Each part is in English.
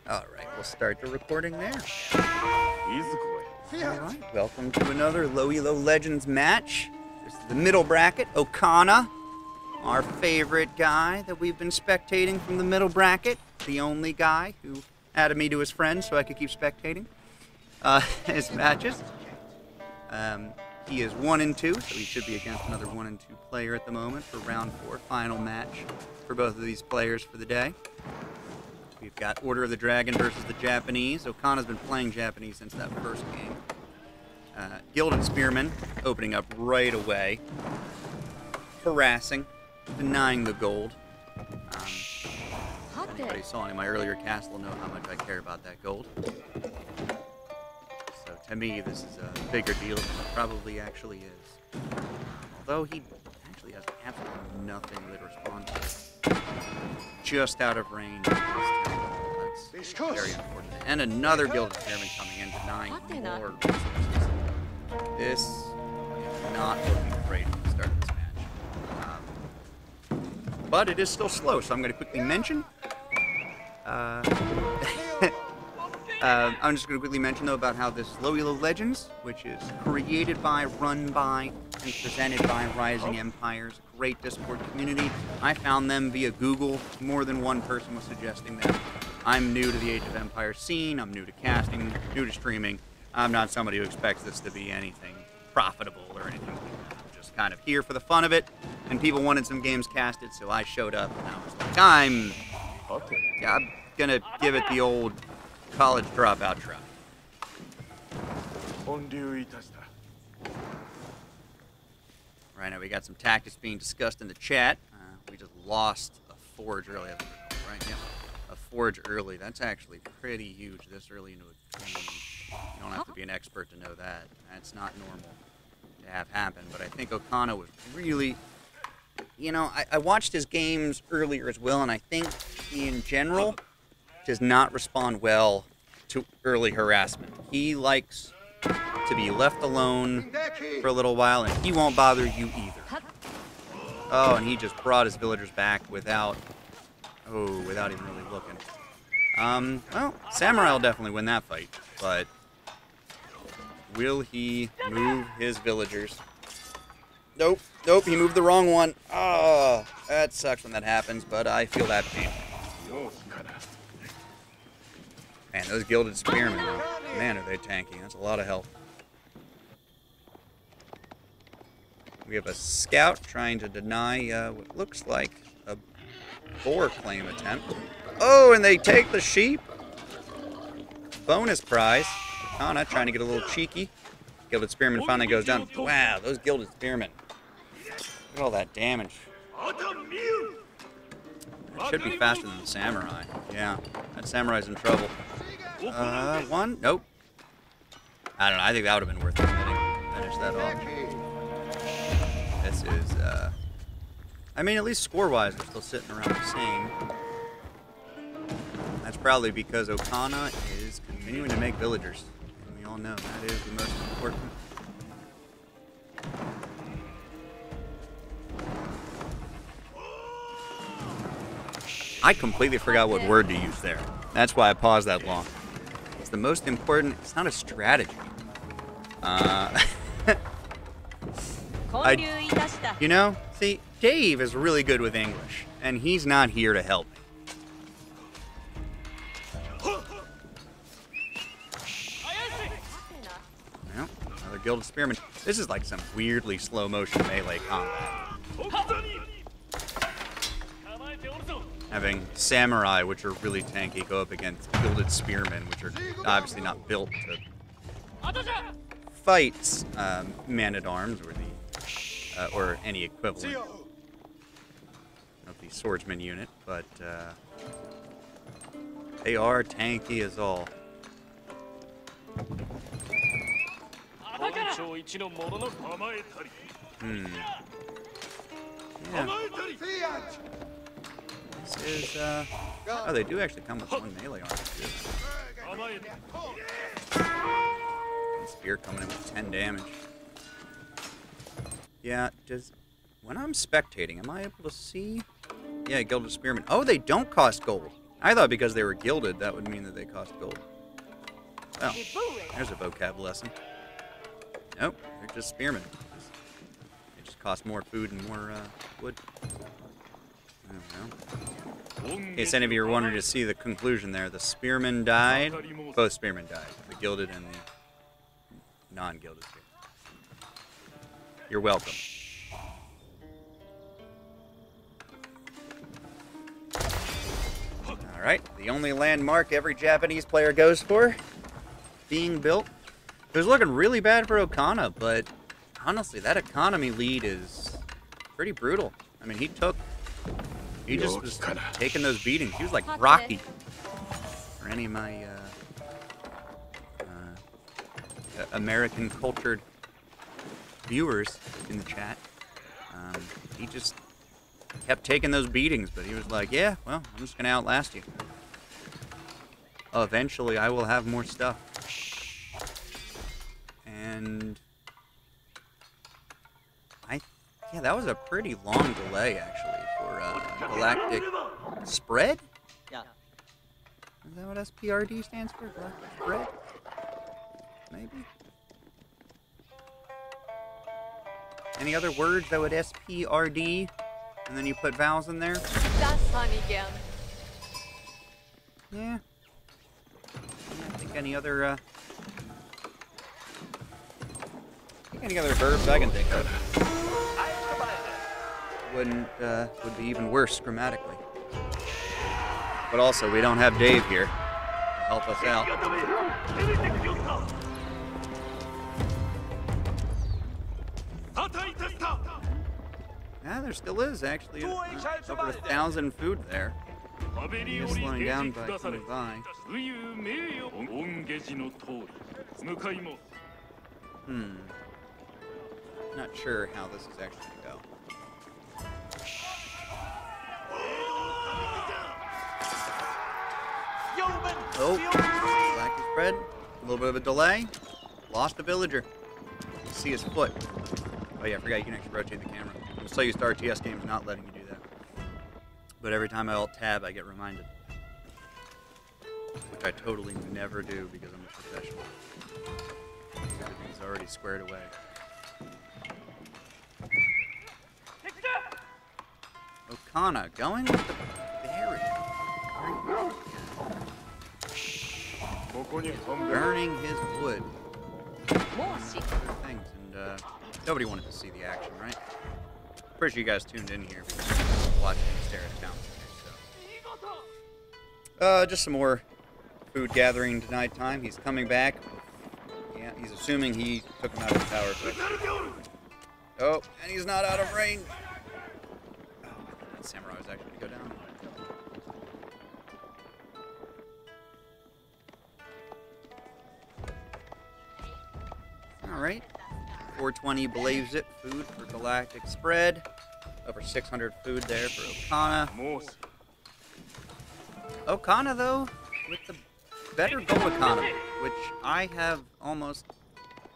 Alright, we'll start the recording there. Alright, welcome to another Elo Legends match. This is the middle bracket, Ocawna, our favorite guy that we've been spectating from the middle bracket. The only guy who added me to his friends so I could keep spectating his matches. He is 1-2, so he should be against another 1-2 player at the moment for round 4, final match for both of these players for the day. We've got Order of the Dragon versus the Japanese. Ocawna's been playing Japanese since that first game. Gilded Spearman opening up right away. Harassing, denying the gold. If anybody saw any of my earlier casts will know how much I care about that gold. So to me, this is a bigger deal than it probably actually is. Although he actually has absolutely nothing to respond to. Just out of range. That's very unfortunate. And another Gilded Spearman coming in, denying more resources. This is not looking great at the start of this match. But it is still slow, so I'm going to quickly mention. I'm just going to quickly mention, though, about how this Elo Legends, which is created by, run by, and presented by Rising Empires, a great Discord community. I found them via Google. More than one person was suggesting them. I'm new to the Age of Empires scene. I'm new to casting, new to streaming. I'm not somebody who expects this to be anything profitable or anything like that. I'm just kind of here for the fun of it, and people wanted some games casted, so I showed up, and I was like, I'm gonna give it the old college dropout try. Right now we got some tactics being discussed in the chat. We just lost a forge early, right? Yeah, a forge early. That's actually pretty huge this early into a game. You don't have to be an expert to know that. That's not normal to have happen. But I think Ocawna was really, you know, I watched his games earlier as well, and I think he, in general, does not respond well to early harassment. He likes to be left alone for a little while, and he won't bother you either. Oh, and he just brought his villagers back without even really looking. Well, Samurai will definitely win that fight, but will he move his villagers? Nope, he moved the wrong one. Oh, that sucks when that happens, but I feel that pain. Man, those Gilded Spearmen, man, are they tanky. That's a lot of health. We have a scout trying to deny what looks like a boar claim attempt. Oh, and they take the sheep. Bonus prize. Ocawna trying to get a little cheeky. Gilded Spearman finally goes down. Wow, those Gilded Spearmen. Look at all that damage. That should be faster than the Samurai. Yeah, that Samurai's in trouble. One? Nope. I don't know. I think that would have been worth it. Finish that off. This is, I mean, at least score-wise, we're still sitting around the same. That's probably because Ocawna is continuing to make villagers. And we all know that is the most important. I completely forgot what word to use there. That's why I paused that long. It's the most important. It's not a strategy. You know, see, Dave is really good with English, and he's not here to help me. Well, another Gilded Spearman. This is like some weirdly slow motion melee combat. Having Samurai, which are really tanky, go up against Gilded Spearmen, which are obviously not built to fight man-at-arms or any equivalent of the swordsman unit, but they are tanky as all. Yeah. This is, oh, they do actually come with one melee armor, too. And spear coming in with 10 damage. Yeah, when I'm spectating, am I able to see? Yeah, Gilded Spearmen. Oh, they don't cost gold. I thought because they were gilded, that would mean that they cost gold. Oh, there's a vocab lesson. Nope, they're just spearmen. They just cost more food and more wood. I don't know. In case any of you are wondering to see the conclusion there, the spearmen died. Both spearmen died. The gilded and the non-gilded spearmen. You're welcome. Alright, the only landmark every Japanese player goes for, being built. It was looking really bad for Ocawna, but honestly, that economy lead is pretty brutal. I mean, he just was taking those beatings. He was like Rocky. For any of my American cultured viewers in the chat, he just kept taking those beatings, but he was like, yeah, well, I'm just going to outlast you. Eventually, I will have more stuff. And yeah, that was a pretty long delay, actually, for GalacticSprd? Yeah. Is that what SPRD stands for? GalacticSprd? Maybe? Any other words that would SPRD? And then you put vowels in there? That's fun again. Yeah. I think any other, verbs I can think of would be even worse grammatically. But also, we don't have Dave here to help us out. Yeah, there still is actually over 1,000 food there. He's slowing down by coming by. Not sure how this is actually going to go. Oh, GalacticSprd. A little bit of a delay. Lost a villager. You see his foot. Oh yeah, I forgot you can actually rotate the camera. We'll tell you Star TS game's not letting you do that. But every time I alt-tab, I get reminded. Which I totally never do because I'm a professional. Everything's already squared away. Ocawna going with the berry. Burning his wood. Other things, and nobody wanted to see the action, right? Pretty sure you guys tuned in here because you're watching me stare at towns today, so. Just some more food gathering tonight time. He's coming back. Yeah, he's assuming he took him out of the tower. But... oh, and he's not out of range. Oh, that samurai was actually going to go down. Alright. 420 believes it. Food for GalacticSprd. Over 600 food there for Ocawna. Ocawna, though, with the better gold economy, which I have almost...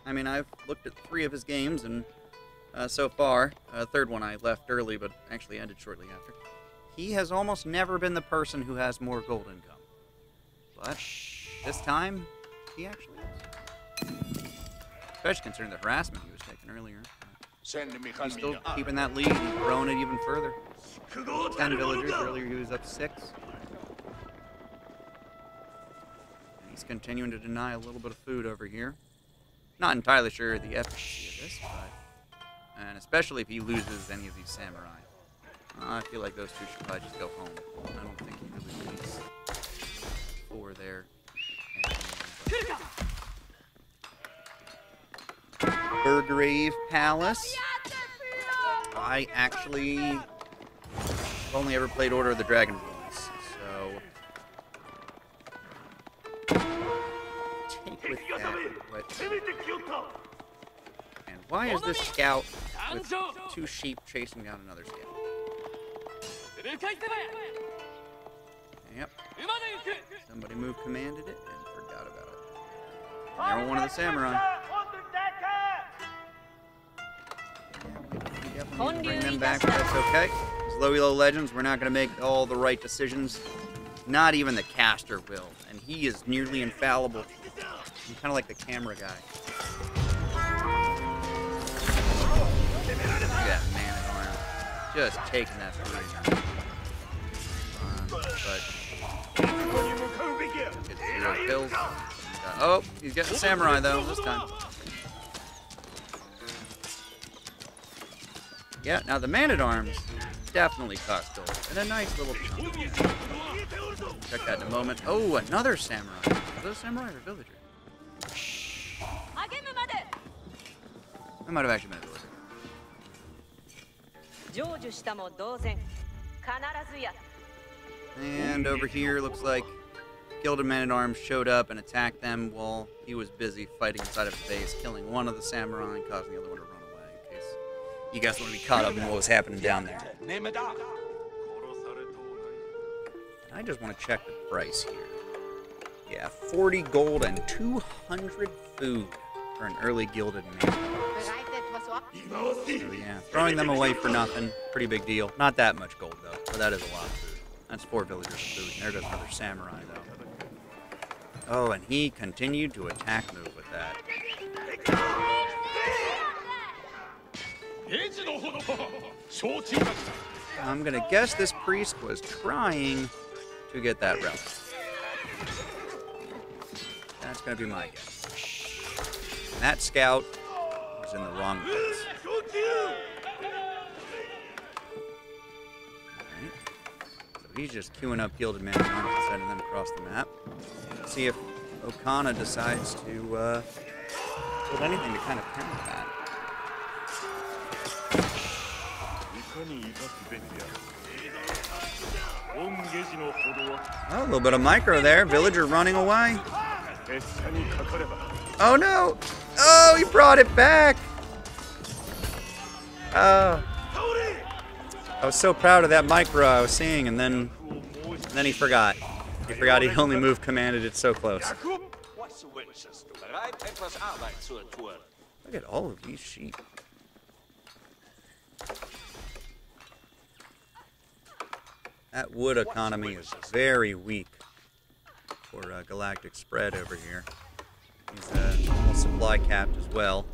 I mean, I've looked at 3 of his games, and so far, third one I left early, but actually ended shortly after. He has almost never been the person who has more gold income. But this time, he actually is. Especially considering the harassment he was taking earlier. He's still keeping that lead. He's growing it even further. 10 villagers. Earlier he was up 6. And he's continuing to deny a little bit of food over here. Not entirely sure the efficacy of this, but... and especially if he loses any of these samurai. I feel like those 2 should probably just go home. I don't think he really needs 4 there. Burgrave Palace. I actually only ever played Order of the Dragon once, so take with that. And why is this scout with 2 sheep chasing down another scout? Yep. Somebody moved commanded it and forgot about it. Never one of the samurai. Bring them back, but that's okay. As Elo Legends, we're not going to make all the right decisions Not even the caster will, and he is nearly infallible. I'm kind of like the camera guy. Yeah, man at arm. Just taking that through. But gets 0 kills. Oh, he's getting samurai though this time. Yeah, now the man-at-arms definitely cost gold. And a nice little chunk. Check that in a moment. Oh, another samurai. Is that a samurai or a villager? That might have actually been a villager. And over here, looks like Gilded Man-at-Arms showed up and attacked them while he was busy fighting inside of his base, killing one of the samurai and causing the other one to run away, in case you guys want to be caught up in what was happening down there. I just want to check the price here. Yeah, 40 gold and 200 food for an early Gilded Man. So yeah, throwing them away for nothing, pretty big deal. Not that much gold though, but that is a lot of food. That's 4 villagers of food. And there goes another samurai though. Oh, and he continued to attack move with that. I'm gonna guess this priest was trying to get that relic. That's gonna be my guess. And that scout was in the wrong place. Alright. So he's just queuing up Gilded Man and sending them across the map. See if Ocawna decides to build anything to kind of counter that. Oh, a little bit of micro there. Villager running away. Oh no! Oh, he brought it back! Oh. I was so proud of that micro I was seeing, and then he forgot. He forgot he only moved commanded it so close. Look at all of these sheep. That wood economy is very weak for GalacticSprd over here. He's almost supply capped as well.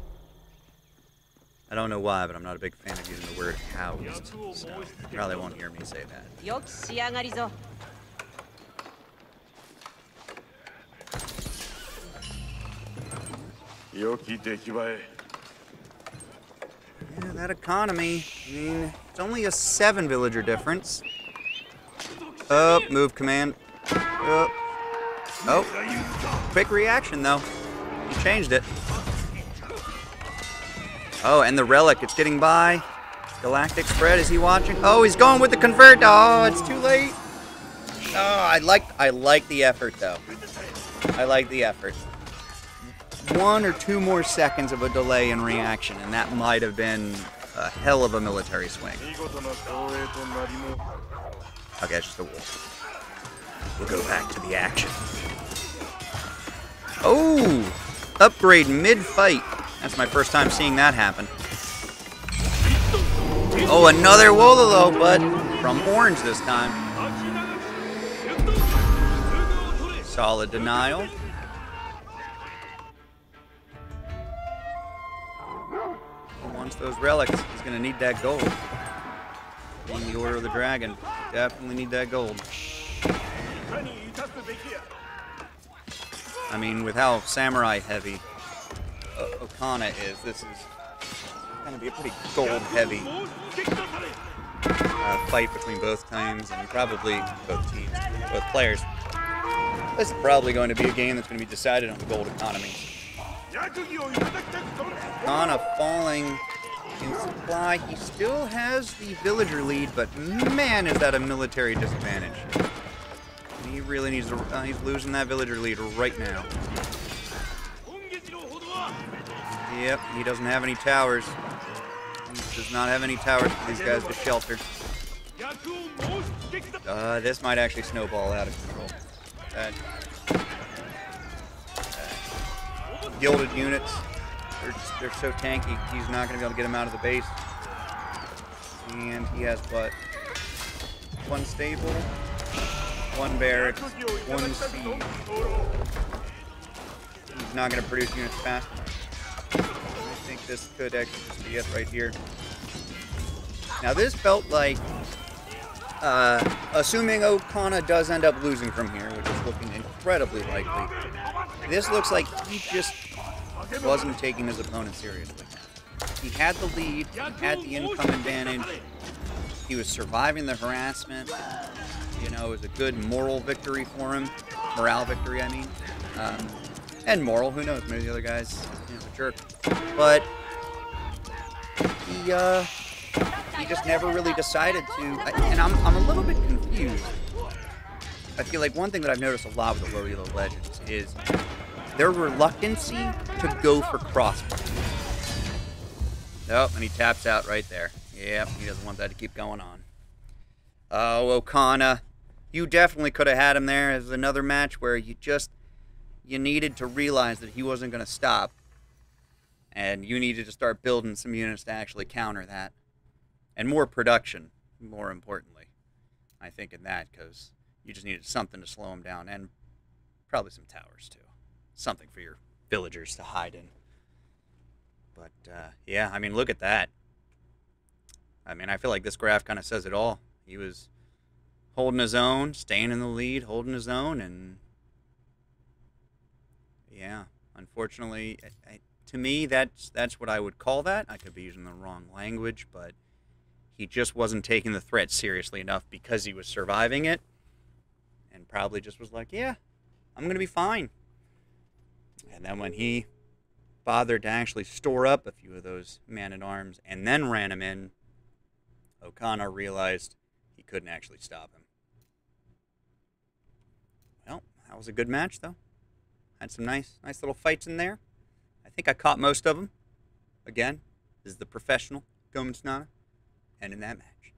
I don't know why, but I'm not a big fan of using the word housed, so you probably won't hear me say that. Yeah, that economy, I mean, it's only a 7 villager difference. Oh, move command. Oh. Quick reaction though. He changed it. Oh, and the relic, it's getting by. GalacticSprd, is he watching? Oh, he's going with the convert. Oh, it's too late. Oh, I like the effort though. I like the effort. 1 or 2 more seconds of a delay in reaction, and that might have been a hell of a military swing. Okay, it's just a wolf. We'll go back to the action. Oh! Upgrade mid-fight. That's my first time seeing that happen. Oh, another Wololo, but from orange this time. Solid denial. Once those relics, he's going to need that gold. In the Order of the Dragon, definitely need that gold. I mean, with how samurai heavy Ocawna is, this is going to be a pretty gold heavy fight between both teams, and probably both teams, both players. This is probably going to be a game that's going to be decided on the gold economy. Ocawna falling in supply. He still has the villager lead, but man, is that a military disadvantage. He really needs to, he's losing that villager lead right now. Yep, he doesn't have any towers. He does not have any towers for these guys to shelter. This might actually snowball out of control. Gilded units, they're so tanky, he's not going to be able to get them out of the base. And he has, what, 1 stable? 1 barracks, 1 siege. He's not going to produce units fast enough. I think this could actually just be it right here. Now this felt like, assuming Ocawna does end up losing from here, which is looking incredibly likely, this looks like he just wasn't taking his opponent seriously. He had the lead, he had the income advantage, he was surviving the harassment. You know, it was a good moral victory for him. Morale victory, I mean. And moral, who knows, maybe the other guy's, you know, a jerk. But he just never really decided to, and I'm a little bit confused. I feel like one thing that I've noticed a lot with the Elo Legends is their reluctancy to go for crossbow. Nope, and he taps out right there. Yep, he doesn't want that to keep going on. Oh, Ocawna, you definitely could have had him there as another match where you needed to realize that he wasn't going to stop. And you needed to start building some units to actually counter that. And more production, more importantly. I think in that, because you just needed something to slow him down. And probably some towers, too. Something for your villagers to hide in. But, yeah, I mean, look at that. I mean, I feel like this graph kind of says it all. He was holding his own, staying in the lead, holding his own, and yeah, unfortunately, to me, that's what I would call that. I could be using the wrong language, but he just wasn't taking the threat seriously enough because he was surviving it, and probably just was like, yeah, I'm going to be fine. And then when he bothered to actually store up a few of those man-at-arms and then ran him in, Ocawna realized he couldn't actually stop him. Well, that was a good match, though. Had some nice little fights in there. I think I caught most of them. Again, this is the professional Goman Sonata, and in that match.